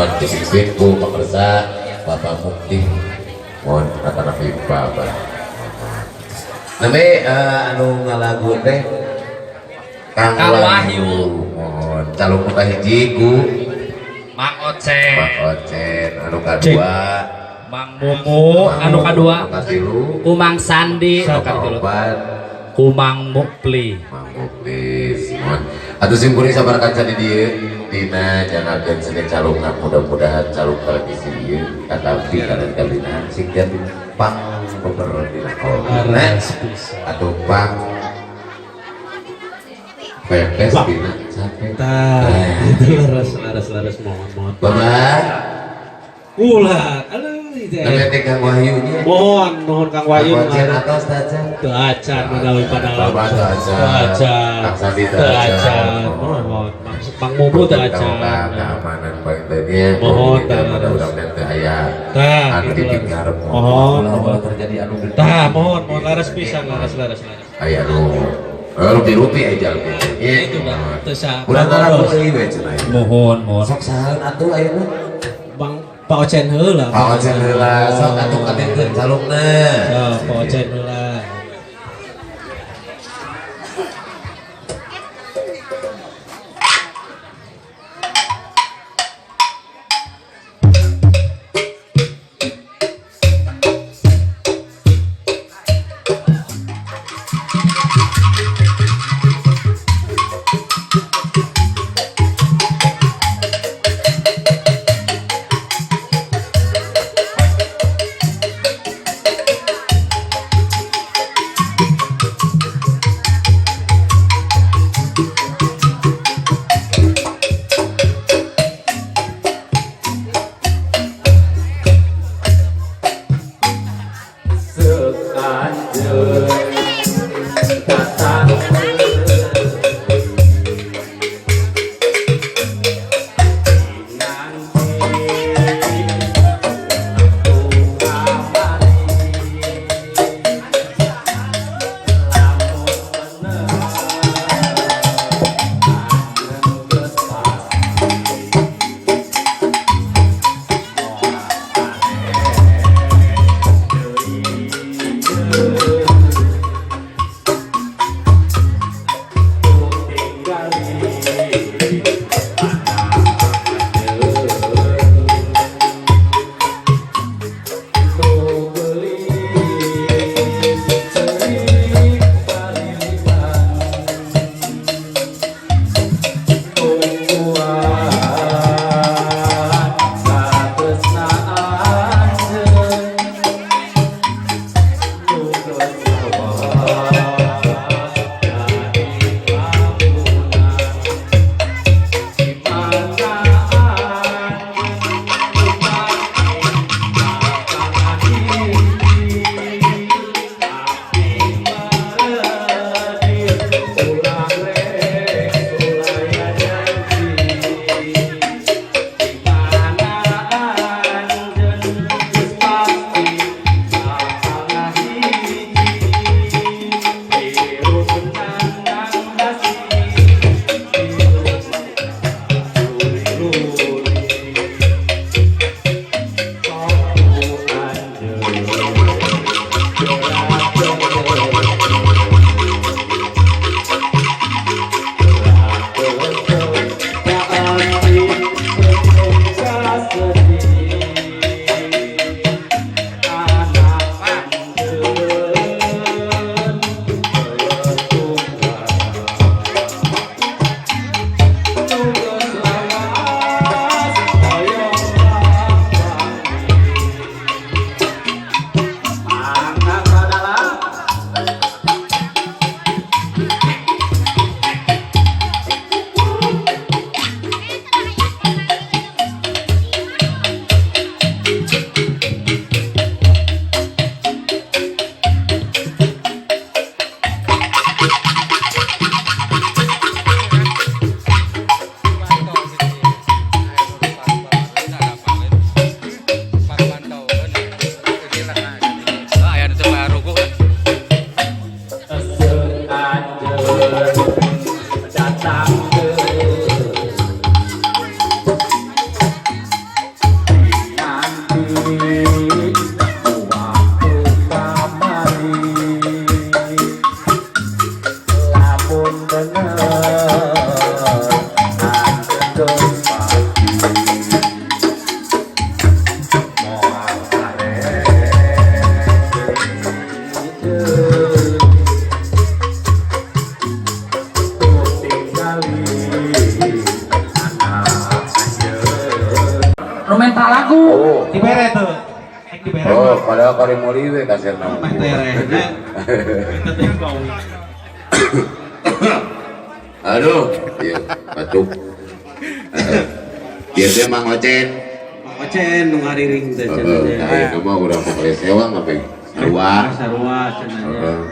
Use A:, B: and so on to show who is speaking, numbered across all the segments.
A: mohon disiplin ku pemirsa Bapak Mukti mohon kata nabi Bapak nami anu ngalagu teh Kang Wahyu mohon calon muka hiji ku
B: Mang Ocen
A: anu kadua
B: Mang Mumu anu kadua ku Mang Sandi
A: anu kaopat
B: ku Mang Mukli
A: mohon atuh simpuri sabar kaca di dieu dina jangakeun sedek calungna mudah-mudahan calung televisi ieu katampi kana kabina sing jadi pang beber dina kolna atuh pang pepes dina capek
C: itu laras mohon
A: Bapak
C: ulah aduh
A: namanya Kang Wahyu nya
C: mohon Kang Wahyu
A: Acan atau Stajan
C: teu acan menawi padahal
A: Bapak teu acan Kang Sandi teu acan
C: mohon Mang Mumu teu acan
A: keamanan baik tadinya
C: mohon
A: mudah-mudahan teu aya anu titik ngarep
C: mohon
A: terjadi anu
C: mohon laras pisan laras
A: aya anu rupi-rupi aja
C: itu dah teu sa
A: urang ngaranna deui we cenah
B: mohon
A: sok saeun atuh ayeuna
C: Bang Pak Ocen heula
A: Pak Ocen heula sok atuh katinkeun calungna
C: Pak Ocen heula
B: nu mental lagu.
A: Oh.
C: Dibere tuh. Dibere.
A: Oh, padahal kali mau liwe kasih nama.
C: Mah dere.
A: Aduh, iya, batuk. Dia teh Mang Ocen.
C: Ocen nu ngariring teh
A: Kayak nama udah pokoknya sewa ngapain?
C: sarua cenanya.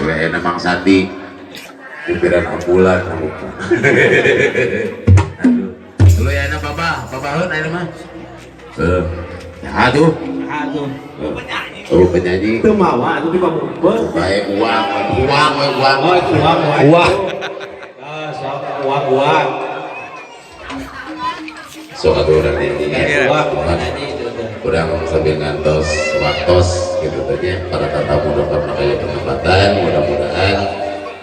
A: Udah enak Mang Sandi. Kupiran ambulan. Aduh. Dulu ya enak papa heun ayeuna mah. Ya tuh.
C: Aduh.
A: Oh penyanyi.
C: Teu mawa atuh di pamungpeun.
A: Baik uang.
C: Oh, itu uang.
B: Wah.
C: Ah, sok uang.
A: So atuh urang nyanyi. Urang sambil ngantos waktos gitu tanya para tatamu dapat makanya kesempatan mudah-mudahan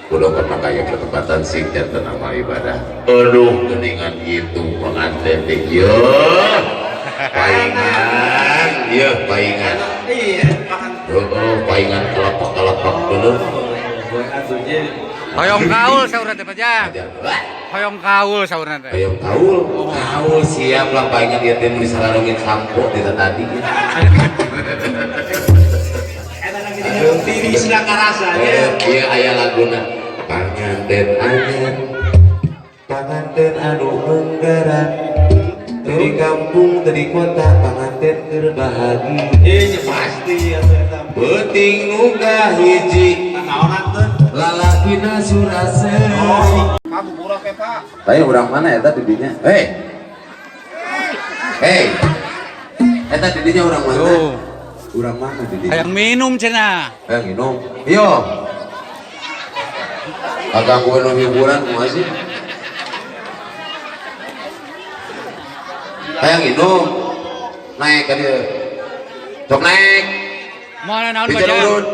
A: kudu makanya kesempatan sing janten amal ibadah. Aduh geningan gitu pengantin teh yo. Paingan, iya paingan. Oh, paingan kelapak bener.
D: Hoyong kaul saurna teh Pajang. Hoyong kaul saurna teh.
A: Kayak kaul siap lah paingan dia teh meuli sararongin sampo di tadi.
C: Diri sila karasa
A: Iya aya laguna. Panganten anu menggerak dari kampung dari kota panganten terbahagia.
C: Iya pasti eta.
A: Penting nuga hiji
C: Naonan teh.
A: lalakina surase.
C: Kamu burak eta.
A: Saya urang mana eta didinya? Hei. Eta didinya urang mana?
D: Tuh.
A: Urang mana didinya?
D: Hayang minum cenah.
A: Hayang minum. Iyo. Agak gue nu hiburan masih. Hayang minum. Naik ka dieu. Sok naik.
D: Moal naon
A: Pijeun
D: Pajang?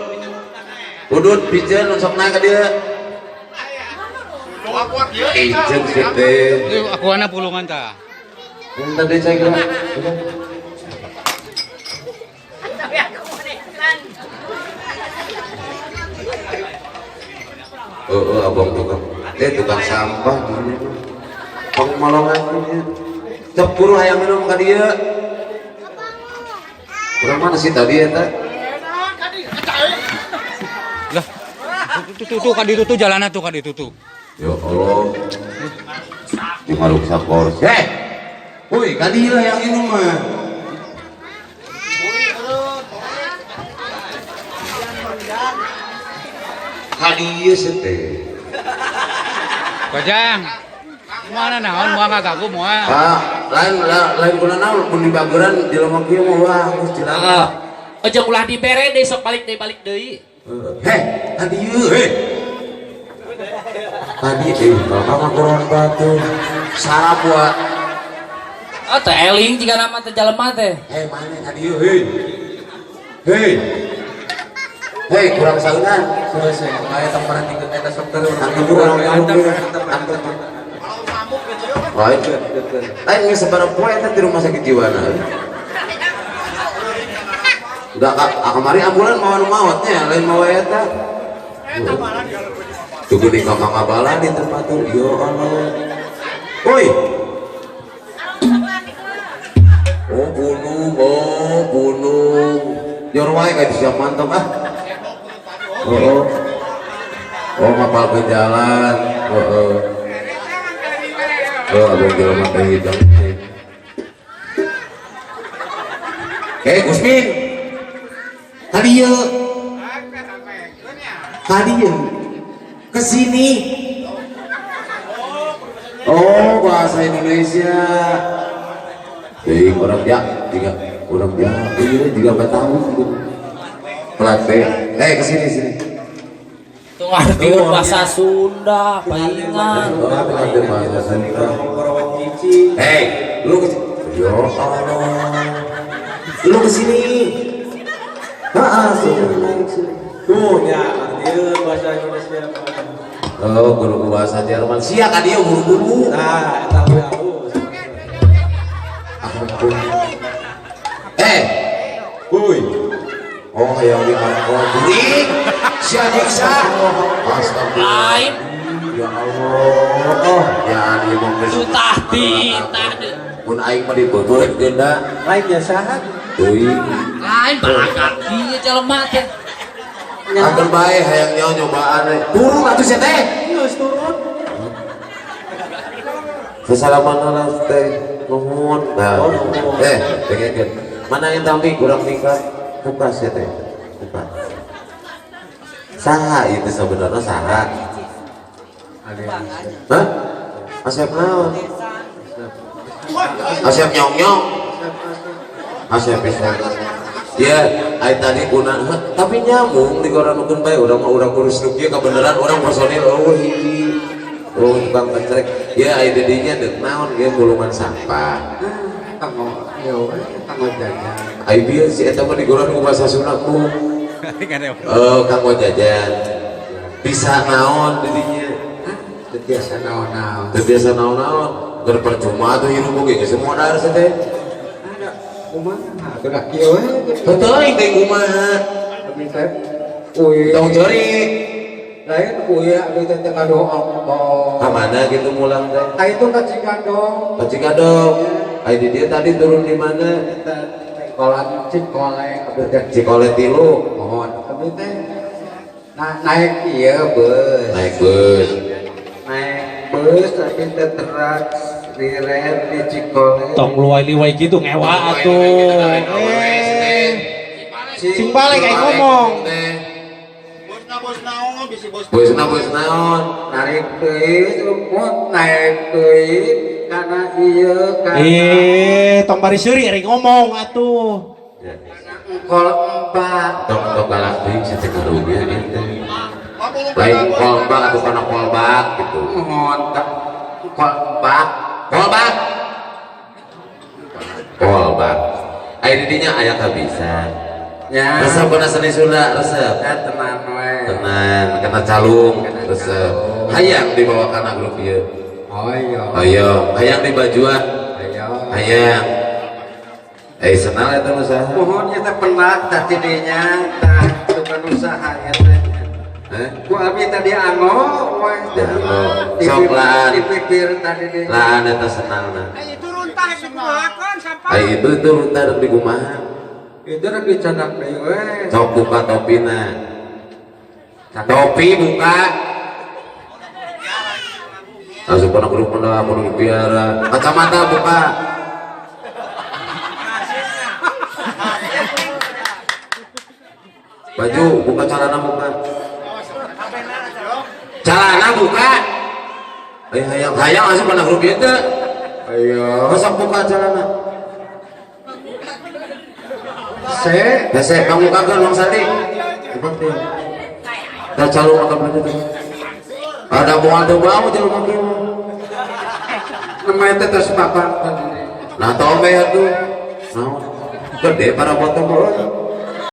A: udut pijeun sok naik ka dieu. Ijeun sih teh.
D: Itu akuana pulungan tah.
A: Minta deh saya kira. Abang tukang sampah gini. Pengmolongan ini. Cepuru hayang minum ka dieu. Urang mana sih tadi eta?
D: Lah. Tuh ka ditu tuh jalanna tuh ka ditu tuh.
A: Ya Allah. Di maluk sakor. Woi, ka dieu hayang minum mah. Ka dieu teh.
D: Pajang. Mana naon moal ngagagu moal.
A: Lain kuna naon mun di bageran jelema kieu mah wah geus cilaka.
B: Aja ulah dibere deui sok balik deui.
A: Ka dieu Tadi bapak ngakoron batu sarap wa.
B: Oh teh eling jika nama teh jelema teh.
A: Mana ka dieu kurang saeunan. Selesai. Aya tempat di eta sok teu. Kurang lain nggak sebarang poe eta di rumah sakit jiwana. Udah kemari ambulan mawatnya lain mawa eta. Tunggu di kakak abala di tempat tuh. Ya Allah. Woi. Bunuh. Yor wae ka siap mantap ah. Ngapal ke jalan. Abang jelema teh hidang. Gusmin. Kadieu. Kesini. Oh, bahasa Indonesia. Jadi orang juga Betawi. Pelat teh. Kesini.
B: Tuh ngerti bahasa Sunda, palingan.
A: Lu kesini. Ya Allah. Lu kesini.
C: Tuh ya, dia bahasa Indonesia.
A: Guru bahasa Jerman. Sia ka dia guru-guru.
C: Nah, eta aku.
A: Woi. Oh, yang di angkot. Sia diksa. Astagfirullah.
B: Lain
A: Ya Allah. Ya, dia mau
B: tutah titah.
A: mun aing mah dibebeutkeun da
C: Lain ya sahat.
A: teuing
B: lain barakat ieu jelema teh
A: atur bae hayang nyobaan we turun atuh sia teh
C: Geus turun.
A: Sesalaman lah teh nuhun nah pengen mana yang tampi kurang nikah buka sia teh buka saha itu sebenarnya saha hah asep naon asep nyong asep bisa ya ay tadi guna tapi nyamuk di koranukeun bae urang mah urang urus nu kieu kebenaran urang personil hiji tukang pencerek ya ay dedinya deuk naon ge gulungan sampah
C: Kanggo yo kanggo jajan.
A: ay bieu si eta mah digoreng ku bahasa Sunda ku kanggo jajan bisa naon dedinya
C: Biasa naon-naon.
A: teu biasa naon-naon keur percuma tuh hirup oge geus modal teh
C: Ada kumaha? Gerak kieu we.
A: teuing teh kumaha
C: Abi teh. Uy.
A: tong ceurik
C: Lain uy abi teh teh ngado ongkos.
A: ka mana gitu mulang teh
C: Ah itu ka Cigadong.
A: ka Cikadong ay di dia tadi turun di mana
C: Eta kolan Cikole abi teh.
A: Cikole 3
C: Mohon abi teh. Naik ieu beus.
A: naik bus
C: Naik bus tapi teh terak di rel di Cikole.
E: Tong luai-liwai gitu ngewa atuh. Sing balik kayak ngomong.
A: bus naon
C: Narik deui naik deui karena ieu kana
E: Tong bari seuri rek ngomong atuh.
C: engkol empat.
A: tong galak deui sate karunya itu lain kolbak atau kana kolbak gitu
C: Mohon tak engkol empat.
A: kolbak ay didinya aya kabisan
C: Ya.
A: resep kana seni Sunda resep
C: Ya tenan we.
A: tenan kena calung resep hayang dibawa kana grup ieu
C: Oh iya.
A: ayo hayang di bajuan
C: Ayo.
A: hayang senang eta usaha
C: Mohon kita pernah tadi dinya tah tukang usaha ya teh. Ku abi tadi ango we.
A: Diango. Sok laan.
C: Di bibir tadi dinya.
A: laan eta senangna
D: turun tah kumahakeun sampah.
A: ay itu runtar di kumaha
C: Itu rek dicadak deui we.
A: sok buka topina topi buka langsung pernah grup pernah mau biara kacamata buka baju buka celana buka celana buka hayang langsung pernah grup itu
C: Ayo.
A: masa buka celana Hese, kamu kagak Bang Sandi? Kita calon makan bener. Ada mual tuh bau jalan makan.
C: Namanya teh terus papan.
A: Nah, tombe tuh. Nah, gede para botol